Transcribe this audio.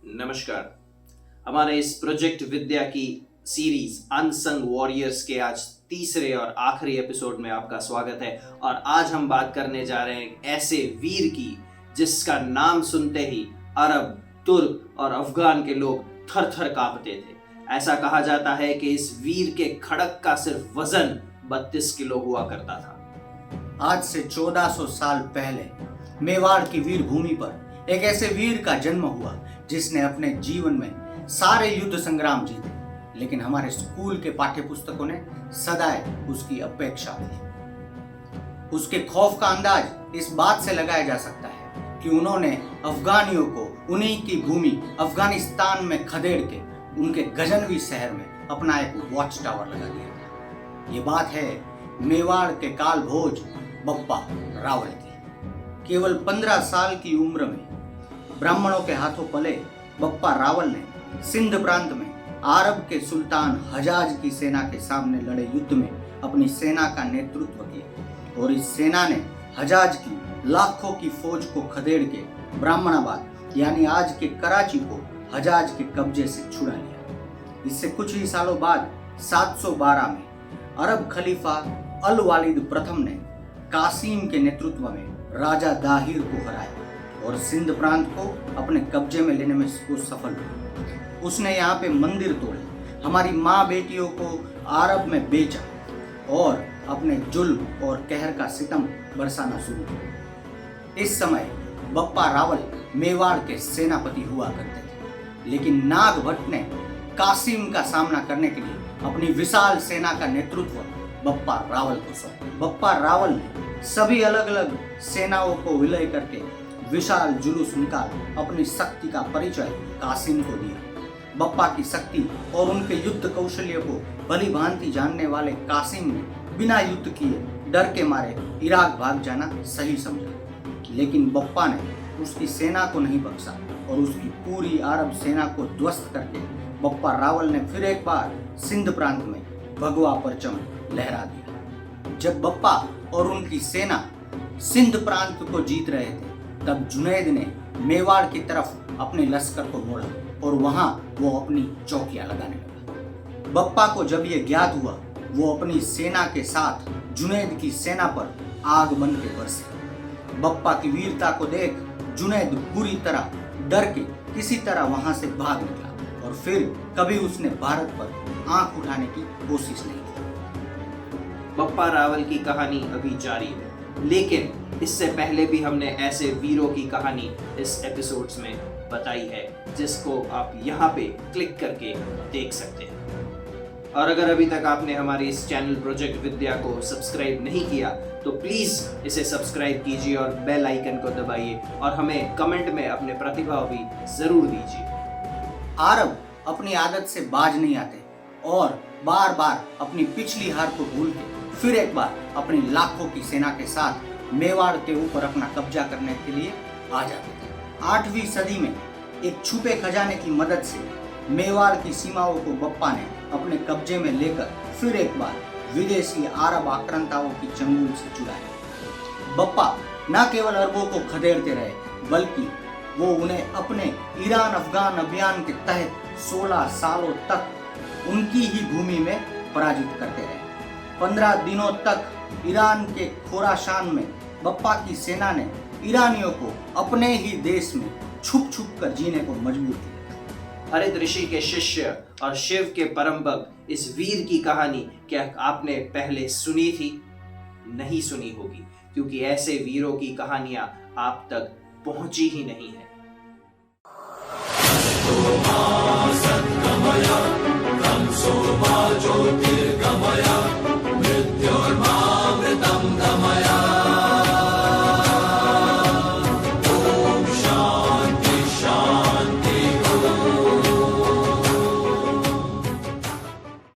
नमस्कार। हमारे इस प्रोजेक्ट विद्या की सीरीज अनसंग वॉरियर्स के आज तीसरे और आखिरी एपिसोड में आपका स्वागत है। और आज हम बात करने जा रहे हैं ऐसे वीर की जिसका नाम सुनते ही अरब, तुर्क और अफगान के लोग थर थर कांपते थे। ऐसा कहा जाता है कि इस वीर के खड़क का सिर्फ वजन 32 किलो हुआ करता था। आज से 1400 साल पहले मेवाड़ की वीर भूमि पर एक ऐसे वीर का जन्म हुआ जिसने अपने जीवन में सारे युद्ध संग्राम जीते, लेकिन हमारे स्कूल के पाठ्य पुस्तकों ने सदैव उसकी अपेक्षा की। उसके खौफ का अंदाज इस बात से लगाया जा सकता है कि उन्होंने अफगानियों को उन्हीं की भूमि अफगानिस्तान में खदेड़ के उनके गजनवी शहर में अपना एक वॉच टावर लगा दिया था। ये बात है मेवाड़ के काल भोज बप्पा रावल की। केवल 15 साल की उम्र में ब्राह्मणों के हाथों पले बप्पा रावल ने सिंध प्रांत में अरब के सुल्तान हजाज की सेना के सामने लड़े युद्ध में अपनी सेना का नेतृत्व किया और इस सेना ने हजाज की लाखों की फौज को खदेड़ के ब्राह्मणाबाद यानी आज के कराची को हजाज के कब्जे से छुड़ा लिया। इससे कुछ ही सालों बाद 712 में अरब खलीफा अल वालिद प्रथम ने कासिम के नेतृत्व में राजा दाहिर को हराया और सिंध प्रांत को अपने कब्जे में लेने में वो सफल हुआ। उसने यहाँ पे मंदिर तोड़े, हमारी माँ बेटियों को अरब में बेचा और अपने जुल्म और कहर का सितम बरसाना शुरू किया। इस समय बप्पा रावल मेवाड़ के सेनापति हुआ करते थे, लेकिन नाग भट्ट ने कासिम का सामना करने के लिए अपनी विशाल सेना का नेतृत्व बप्पा रावल को सौंपा। बप्पा रावल ने सभी अलग अलग सेनाओं को विलय करके विशाल जुलूस निकाल अपनी शक्ति का परिचय कासिम को दिया। बप्पा की शक्ति और उनके युद्ध कौशल्य को भली भांति जानने वाले कासिम ने बिना युद्ध किए डर के मारे इराक भाग जाना सही समझा, लेकिन बप्पा ने उसकी सेना को नहीं बख्शा और उसकी पूरी अरब सेना को ध्वस्त करके बप्पा रावल ने फिर एक बार सिंध प्रांत में भगवा परचम लहरा दिया। जब बप्पा और उनकी सेना सिंध प्रांत को जीत रहे थे, तब जुनैद ने मेवाड़ की तरफ अपने लश्कर को मोड़ा और वहां वो अपनी चौकियां लगाने लगा। बप्पा को जब ये ज्ञात हुआ, वो अपनी सेना के साथ जुनैद की सेना पर आग बन के बरसे। बप्पा की वीरता को देख जुनैद बुरी तरह डर के किसी तरह वहां से भाग निकला और फिर कभी उसने भारत पर आंख उठाने की कोशिश नहीं की। बप्पा रावल की कहानी अभी जारी है, लेकिन इससे पहले भी हमने ऐसे वीरों की कहानी इस एपिसोड्स में बताई है, जिसको आप यहाँ पे क्लिक करके देख सकते हैं। और अगर अभी तक आपने हमारे इस चैनल प्रोजेक्ट विद्या को सब्सक्राइब नहीं किया तो प्लीज इसे सब्सक्राइब कीजिए और बेल आइकन को दबाइए और हमें कमेंट में अपने प्रतिभाव भी जरूर दीजिए। अरब अपनी आदत से बाज नहीं आते और बार बार अपनी पिछली हार को भूल के फिर एक बार अपनी लाखों की सेना के साथ मेवाड़ के ऊपर अपना कब्जा करने के लिए आ जाते थे। 8वीं सदी में एक छुपे खजाने की मदद से मेवाड़ की सीमाओं को बप्पा ने अपने कब्जे में लेकर फिर एक बार विदेशी अरब आक्रांताओं की चंगुल से छुड़ाया। बप्पा न केवल अरबों को खदेड़ते रहे, बल्कि वो उन्हें अपने ईरान अफगान अभियान के तहत 16 सालों तक उनकी ही भूमि में पराजित करते रहे। 15 दिनों तक ईरान के खोरासान में बप्पा की सेना ने ईरानियों को अपने ही देश में छुप छुप कर जीने को मजबूर किया। हरित ऋषि के शिष्य और शिव के परम भक्त इस वीर की कहानी क्या आपने पहले सुनी थी? नहीं सुनी होगी, क्योंकि ऐसे वीरों की कहानियां आप तक पहुंची ही नहीं है।